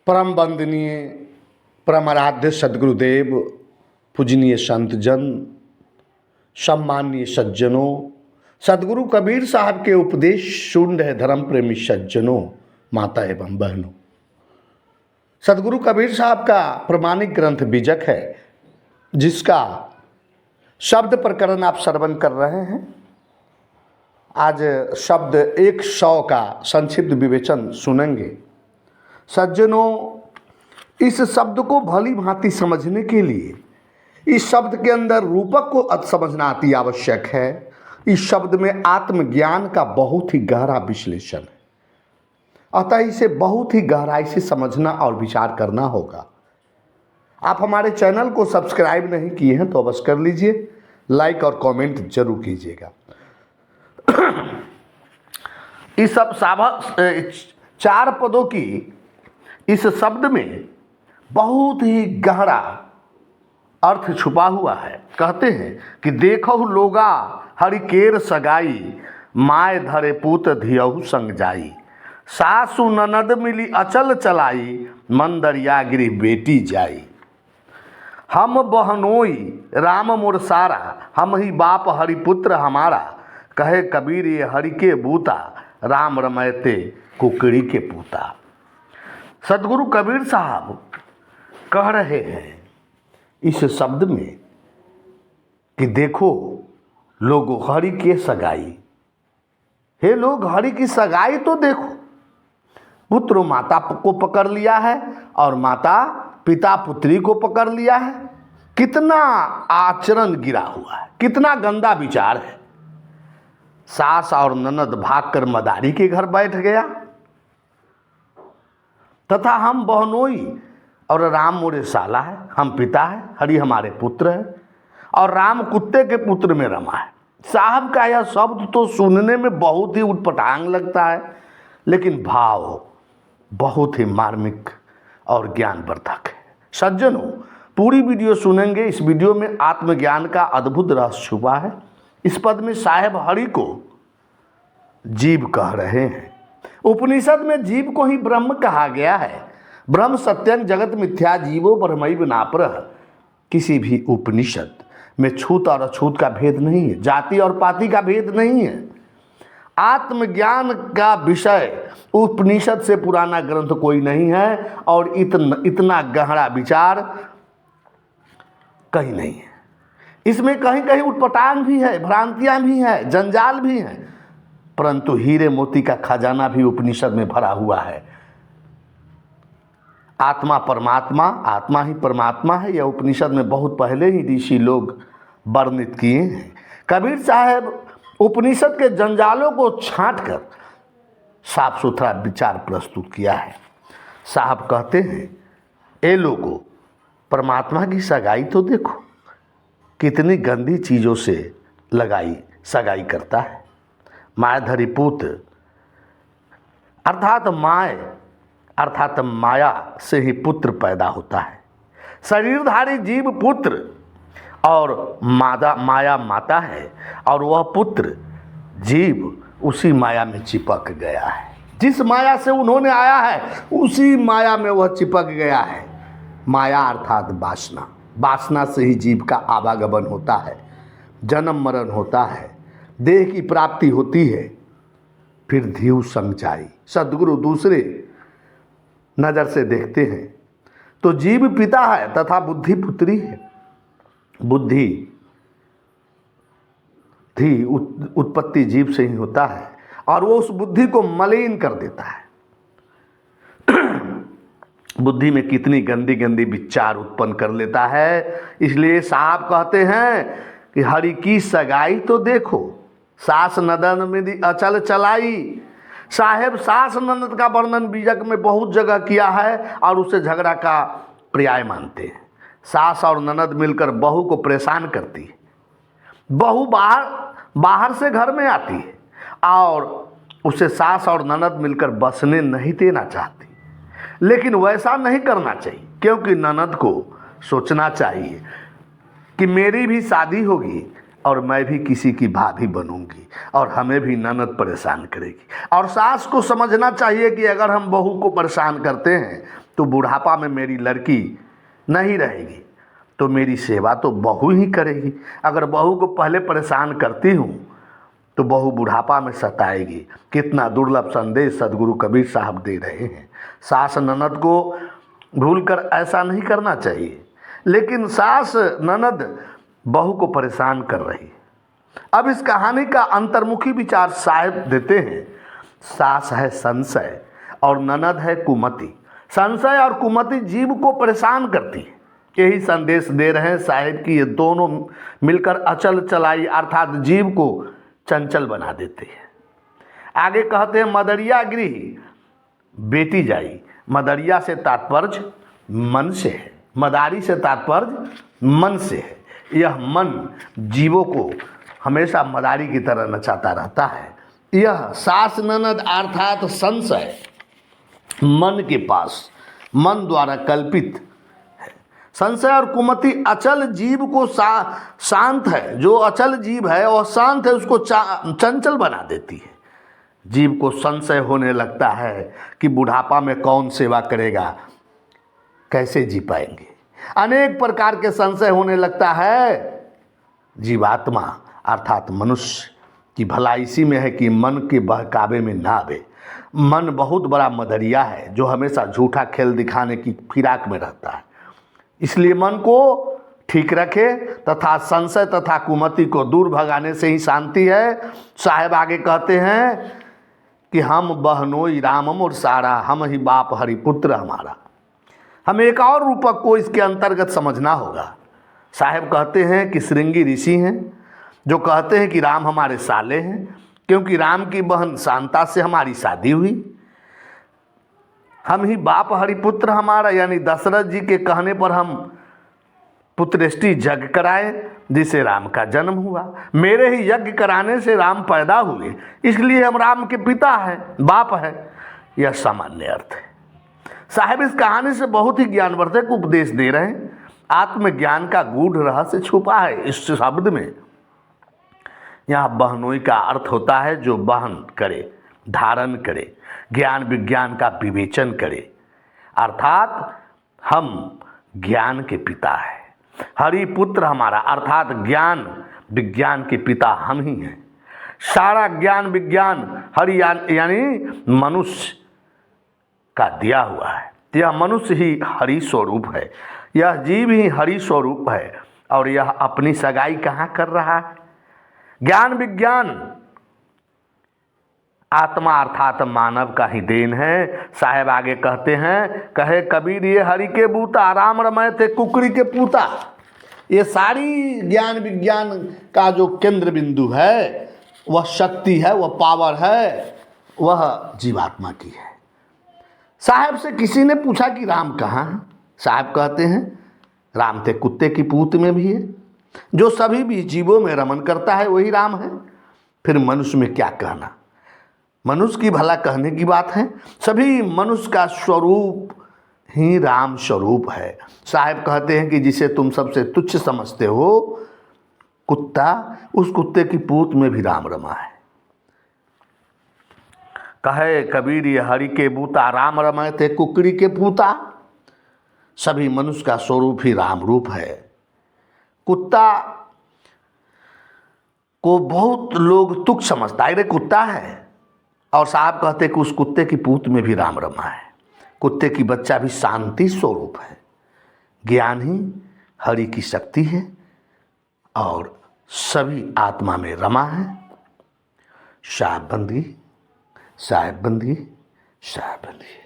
परम वंदनीय परम आराध्य सदगुरुदेव, पूजनीय संत जन, सम्मानीय सज्जनों, सदगुरु कबीर साहब के उपदेश शून्य है धर्म प्रेमी सज्जनों, माता एवं बहनों। सदगुरु कबीर साहब का प्रमाणिक ग्रंथ बीजक है, जिसका शब्द प्रकरण आप श्रवण कर रहे हैं। आज शब्द 100 का संक्षिप्त विवेचन सुनेंगे। सज्जनों, इस शब्द को भली भांति समझने के लिए इस शब्द के अंदर रूपक को समझना अति आवश्यक है। इस शब्द में आत्मज्ञान का बहुत ही गहरा विश्लेषण है, अतः इसे बहुत ही गहराई से समझना और विचार करना होगा। आप हमारे चैनल को सब्सक्राइब नहीं किए हैं तो अवश्य कर लीजिए, लाइक और कमेंट जरूर कीजिएगा। इस सब 4 पदों की इस शब्द में बहुत ही गहरा अर्थ छुपा हुआ है। कहते हैं कि देखो लोगा हरिकेर सगाई, माय धरे पूत धियहु संग जाई, सासु ननद मिली अचल चलाई, मन दरिया गिरी बेटी जाई। हम बहनोई राम मोर सारा, हम ही बाप हरिपुत्र हमारा, कहे कबीर ये हरि के बूता, राम रमयते कुकड़ी के पूता। सदगुरु कबीर साहब कह रहे हैं इस शब्द में कि देखो लोगों हरि के सगाई, हे लोग हरि की सगाई तो देखो। पुत्र माता को पकड़ लिया है और माता पिता पुत्री को पकड़ लिया है। कितना आचरण गिरा हुआ है, कितना गंदा विचार है। सास और ननद भागकर मदारी के घर बैठ गया, तथा हम बहनोई और राम मोरे साला है, हम पिता है, हरि हमारे पुत्र है, और राम कुत्ते के पुत्र में रमा है। साहब का यह शब्द तो सुनने में बहुत ही उटपटांग लगता है, लेकिन भाव बहुत ही मार्मिक और ज्ञानवर्धक है। सज्जनों, पूरी वीडियो सुनेंगे। इस वीडियो में आत्मज्ञान का अद्भुत रहस्य छुपा है। इस पद में साहेब हरि को जीव कह रहे हैं। उपनिषद में जीव को ही ब्रह्म कहा गया है। ब्रह्म सत्यं जगत मिथ्या जीवो ब्रह्मैव नापरः। किसी भी उपनिषद में छूत और अछूत का भेद नहीं है, जाति और पाति का भेद नहीं है। आत्मज्ञान का विषय उपनिषद से पुराना ग्रंथ कोई नहीं है, और इतना गहरा विचार कहीं नहीं है। इसमें कहीं कहीं उटपटांग भी है, भ्रांतियां भी हैं, जंजाल भी हैं, परंतु हीरे मोती का खजाना भी उपनिषद में भरा हुआ है। आत्मा परमात्मा, आत्मा ही परमात्मा है, यह उपनिषद में बहुत पहले ही ऋषि लोग वर्णित किए हैं। कबीर साहब उपनिषद के जंजालों को छांटकर साफ सुथरा विचार प्रस्तुत किया है। साहब कहते हैं, ए लोगों, परमात्मा की सगाई तो देखो, कितनी गंदी चीज़ों से सगाई करता है। माय धरी पूत अर्थात माया से ही पुत्र पैदा होता है। शरीरधारी जीव पुत्र और माया माता है, और वह पुत्र जीव उसी माया में चिपक गया है। जिस माया से उन्होंने आया है उसी माया में वह चिपक गया है। माया अर्थात वासना, वासना से ही जीव का आवागमन होता है, जन्म मरण होता है, देह की प्राप्ति होती है, फिर धियु संग जाई। सदगुरु दूसरे नज़र से देखते हैं तो जीव पिता है तथा बुद्धि पुत्री है। बुद्धि धी उत्पत्ति जीव से ही होता है, और वो उस बुद्धि को मलिन कर देता है। बुद्धि में कितनी गंदी गंदी विचार उत्पन्न कर लेता है। इसलिए साहब कहते हैं कि हरि की सगाई तो देखो, सास ननद में अचल चलाई। साहेब सास ननद का वर्णन बीजक में बहुत जगह किया है और उसे झगड़ा का पर्याय मानते हैं। सास और ननद मिलकर बहू को परेशान करती है। बहू बाहर से घर में आती है और उसे सास और ननद मिलकर बसने नहीं देना चाहती, लेकिन वैसा नहीं करना चाहिए, क्योंकि ननद को सोचना चाहिए कि मेरी भी शादी होगी और मैं भी किसी की भाभी बनूंगी और हमें भी ननद परेशान करेगी। और सास को समझना चाहिए कि अगर हम बहू को परेशान करते हैं तो बुढ़ापा में मेरी लड़की नहीं रहेगी तो मेरी सेवा तो बहू ही करेगी। अगर बहू को पहले परेशान करती हूँ तो बहू बुढ़ापा में सताएगी। कितना दुर्लभ संदेश सदगुरु कबीर साहब दे रहे हैं। सास ननद को भूलकर ऐसा नहीं करना चाहिए, लेकिन सास ननद बहू को परेशान कर रही है। अब इस कहानी का अंतर्मुखी विचार साहब देते हैं। सास है संशय और ननद है कुमति। संशय और कुमति जीव को परेशान करती है। यही संदेश दे रहे हैं साहिब कि ये दोनों मिलकर अचल चलाई अर्थात जीव को चंचल बना देते हैं। आगे कहते हैं मदरिया गृह बेटी जाई। मदरिया से तात्पर्य मन से है, मदारी से तात्पर्य मन से है। यह मन जीवों को हमेशा मदारी की तरह नचाता रहता है। यह सास ननद अर्थात संशय मन के पास मन द्वारा कल्पित है। संशय और कुमति अचल जीव को शांत है। जो अचल जीव है वह शांत है, उसको चंचल बना देती है। जीव को संशय होने लगता है कि बुढ़ापा में कौन सेवा करेगा, कैसे जी पाएंगे। अनेक प्रकार के संशय होने लगता है। जीवात्मा अर्थात मनुष्य की भलाई इसी में है कि मन के बहकावे में ना आवे। मन बहुत बड़ा मदरिया है जो हमेशा झूठा खेल दिखाने की फिराक में रहता है। इसलिए मन को ठीक रखे तथा संशय तथा कुमति को दूर भगाने से ही शांति है। साहेब आगे कहते हैं कि हम बहनोई रामम और सारा, हम ही बाप हरिपुत्र हमारा। हमें एक और रूपक को इसके अंतर्गत समझना होगा। साहेब कहते हैं कि श्रृंगी ऋषि हैं जो कहते हैं कि राम हमारे साले हैं, क्योंकि राम की बहन शांता से हमारी शादी हुई। हम ही बाप हरिपुत्र हमारा, यानी दशरथ जी के कहने पर हम पुत्रेष्टि यज्ञ कराए जिसे राम का जन्म हुआ। मेरे ही यज्ञ कराने से राम पैदा हुए, इसलिए हम राम के पिता हैं, बाप है। यह सामान्य अर्थ है। साहेब इस कहानी से बहुत ही ज्ञानवर्धक उपदेश दे रहे हैं। आत्मज्ञान का गूढ़ रहस्य छुपा है इस शब्द में। यहाँ बहनोई का अर्थ होता है जो बहन करे, धारण करे, ज्ञान विज्ञान का विवेचन करे, अर्थात हम ज्ञान के पिता है। हरिपुत्र हमारा अर्थात ज्ञान विज्ञान के पिता हम ही हैं। सारा ज्ञान विज्ञान हरि यानी मनुष्य का दिया हुआ है। यह मनुष्य ही हरि स्वरूप है, यह जीव ही हरि स्वरूप है और यह अपनी सगाई कहाँ कर रहा है। ज्ञान विज्ञान आत्मा अर्थात मानव का ही देन है। साहेब आगे कहते हैं, कहे कबीर ये हरि के बूता, राम रमय थे कुकरी के पूता। ये सारी ज्ञान विज्ञान का जो केंद्र बिंदु है, वह शक्ति है, वह पावर है, वह जीवात्मा की है। साहेब से किसी ने पूछा कि राम कहाँ है। साहब कहते हैं राम ते कुत्ते की पूत में भी है। जो सभी भी जीवों में रमन करता है वही राम है। फिर मनुष्य में क्या कहना, मनुष्य की भला कहने की बात है। सभी मनुष्य का स्वरूप ही राम स्वरूप है। साहब कहते हैं कि जिसे तुम सबसे तुच्छ समझते हो कुत्ता, उस कुत्ते की पूत में भी राम रमा है। कहे कबीर ये हरि के बूता, राम रमाए थे कुकड़ी के पूता। सभी मनुष्य का स्वरूप ही राम रूप है। कुत्ता को बहुत लोग तुच्छ समझता है, कुत्ता है, और साहब कहते कि उस कुत्ते की पूत में भी राम रमा है। कुत्ते की बच्चा भी शांति स्वरूप है। ज्ञान ही हरि की शक्ति है और सभी आत्मा में रमा है। साहेब बंदगी, साहेब बंदगी, साहेब बंदगी।